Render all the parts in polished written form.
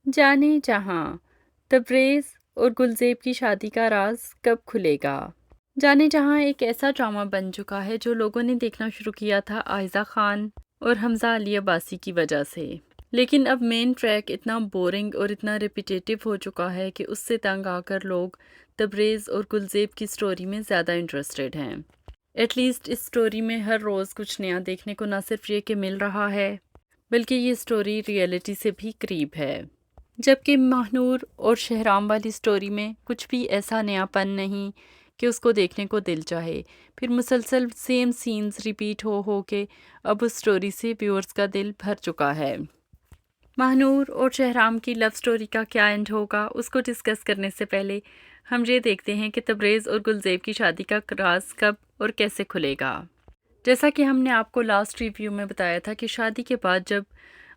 جانے جہاں تبریز اور گلزیب کی شادی کا راز کب کھلے گا؟ جانے جہاں ایک ایسا ڈرامہ بن چکا ہے جو لوگوں نے دیکھنا شروع کیا تھا آئزہ خان اور حمزہ علی عباسی کی وجہ سے، لیکن اب مین ٹریک اتنا بورنگ اور اتنا ریپیٹیٹو ہو چکا ہے کہ اس سے تنگ آ کر لوگ تبریز اور گلزیب کی سٹوری میں زیادہ انٹرسٹڈ ہیں۔ ایٹ لیسٹ اس سٹوری میں ہر روز کچھ نیا دیکھنے کو نہ صرف یہ کہ مل رہا ہے، بلکہ یہ سٹوری ریئلٹی سے بھی قریب ہے۔ جبکہ ماہنور اور شہرام والی سٹوری میں کچھ بھی ایسا نیا پن نہیں کہ اس کو دیکھنے کو دل چاہے، پھر مسلسل سیم سینز ریپیٹ ہو کے اب اس سٹوری سے ویورز کا دل بھر چکا ہے۔ ماہنور اور شہرام کی لو سٹوری کا کیا اینڈ ہوگا، اس کو ڈسکس کرنے سے پہلے ہم یہ دیکھتے ہیں کہ تبریز اور گلزیب کی شادی کا راز کب اور کیسے کھلے گا۔ جیسا کہ ہم نے آپ کو لاسٹ ریویو میں بتایا تھا کہ شادی کے بعد جب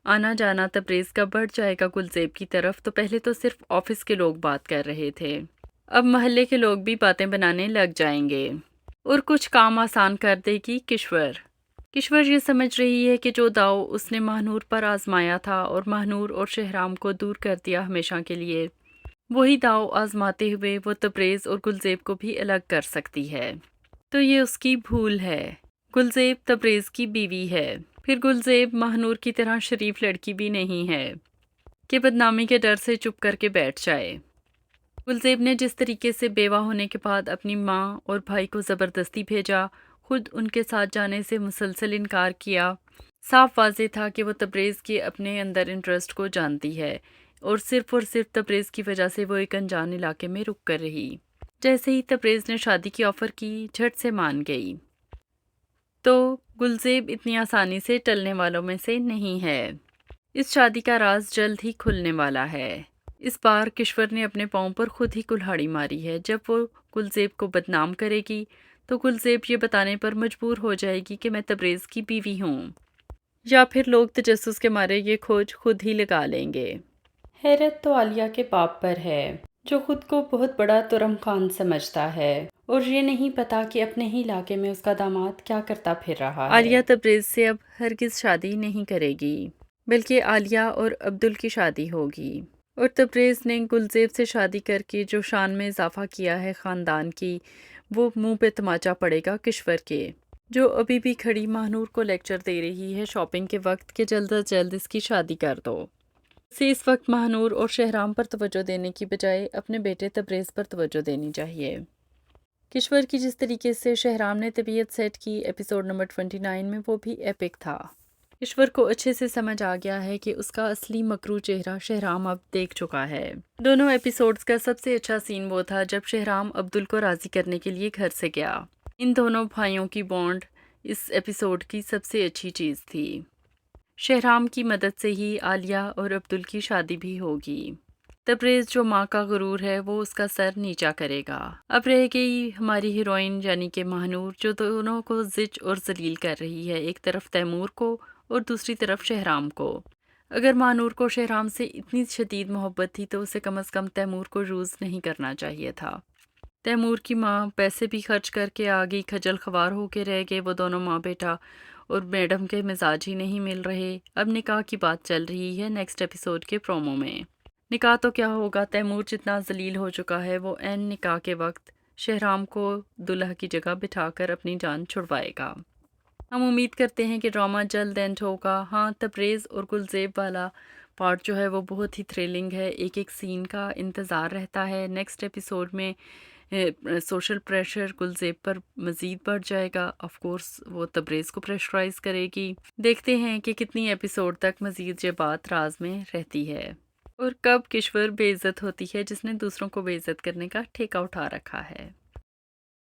آنا جانا تبریز کا بڑھ جائے گا گلزیب کی طرف، تو پہلے تو صرف آفس کے لوگ بات کر رہے تھے، اب محلے کے لوگ بھی باتیں بنانے لگ جائیں گے، اور کچھ کام آسان کر دے گی کشور یہ سمجھ رہی ہے کہ جو داؤ اس نے ماہنور پر آزمایا تھا اور ماہنور اور شہرام کو دور کر دیا ہمیشہ کے لیے، وہی داؤ آزماتے ہوئے وہ تبریز اور گلزیب کو بھی الگ کر سکتی ہے۔ تو یہ اس کی بھول ہے۔ گلزیب تبریز کی بیوی ہے، پھر گلزیب ماہنور کی طرح شریف لڑکی بھی نہیں ہے کہ بدنامی کے ڈر سے چپ کر کے بیٹھ جائے۔ گلزیب نے جس طریقے سے بیوہ ہونے کے بعد اپنی ماں اور بھائی کو زبردستی بھیجا، خود ان کے ساتھ جانے سے مسلسل انکار کیا، صاف واضح تھا کہ وہ تبریز کے اپنے اندر انٹرسٹ کو جانتی ہے اور صرف تبریز کی وجہ سے وہ ایک انجان علاقے میں رک کر رہی۔ جیسے ہی تبریز نے شادی کی آفر کی، جھٹ سے مان گئی۔ تو گلزیب اتنی آسانی سے ٹلنے والوں میں سے نہیں ہے۔ اس شادی کا راز جلد ہی کھلنے والا ہے۔ اس بار کشور نے اپنے پاؤں پر خود ہی کلہاڑی ماری ہے۔ جب وہ گلزیب کو بدنام کرے گی تو گلزیب یہ بتانے پر مجبور ہو جائے گی کہ میں تبریز کی بیوی ہوں، یا پھر لوگ تجسس کے مارے یہ کھوج خود ہی لگا لیں گے۔ حیرت تو عالیہ کے باپ پر ہے، جو خود کو بہت بڑا ترم خان سمجھتا ہے اور یہ نہیں پتا کہ اپنے ہی علاقے میں اس کا داماد کیا کرتا پھر رہا ہے۔ عالیہ تبریز سے اب ہرگز شادی نہیں کرے گی، بلکہ عالیہ اور عبدل کی شادی ہوگی، اور تبریز نے گلزیب سے شادی کر کے جو شان میں اضافہ کیا ہے خاندان کی، وہ منہ پہ تماچا پڑے گا کشور کے، جو ابھی بھی کھڑی ماہنور کو لیکچر دے رہی ہے شاپنگ کے وقت کہ جلد از جلد اس کی شادی کر دو۔ اسے اس وقت ماہنور اور شہرام پر توجہ دینے کی بجائے اپنے بیٹے تبریز پر توجہ دینی چاہیے۔ کشور کی جس طریقے سے شہرام نے طبیعت سیٹ کی ایپیسوڈ نمبر 29 میں، وہ بھی ایپک تھا۔ کشور کو اچھے سے سمجھ آ گیا ہے کہ اس کا اصلی مکروہ چہرہ شہرام اب دیکھ چکا ہے۔ دونوں ایپیسوڈز کا سب سے اچھا سین وہ تھا جب شہرام عبدل کو راضی کرنے کے لیے گھر سے گیا۔ ان دونوں بھائیوں کی بانڈ اس ایپیسوڈ کی سب سے اچھی چیز تھی۔ شہرام کی مدد سے ہی عالیہ اور عبدل کی شادی بھی ہوگی۔ تبریز جو ماں کا غرور ہے، وہ اس کا سر نیچا کرے گا۔ اب رہ گئی ہماری ہیروئن یعنی کہ ماہنور، جو دونوں کو زچ اور ذلیل کر رہی ہے، ایک طرف تیمور کو اور دوسری طرف شہرام کو۔ اگر ماہنور کو شہرام سے اتنی شدید محبت تھی تو اسے کم از کم تیمور کو یوز نہیں کرنا چاہیے تھا۔ تیمور کی ماں پیسے بھی خرچ کر کے آ گئی، کھجل خوار ہو کے رہ گئے وہ دونوں ماں بیٹا، اور میڈم کے مزاج ہی نہیں مل رہے۔ اب نکاح کی بات چل رہی ہے نیکسٹ ایپیسوڈ کے پرومو میں۔ نکاح تو کیا ہوگا، تیمور جتنا ذلیل ہو چکا ہے، وہ عین نکاح کے وقت شہرام کو دلہا کی جگہ بٹھا کر اپنی جان چھڑوائے گا۔ ہم امید کرتے ہیں کہ ڈرامہ جلد اینڈ ہوگا۔ ہاں، تبریز اور گلزیب والا پارٹ جو ہے وہ بہت ہی تھرلنگ ہے، ایک ایک سین کا انتظار رہتا ہے۔ نیکسٹ ایپیسوڈ میں سوشل پریشر گلزیب پر مزید بڑھ جائے گا، آف کورس وہ تبریز کو پریشرائز کرے گی۔ دیکھتے ہیں کہ کتنی ایپیسوڈ تک مزید یہ بات راز میں رہتی ہے، اور کب کشور بے عزت ہوتی ہے جس نے دوسروں کو بے عزت کرنے کا ٹھیکہ اٹھا رکھا ہے۔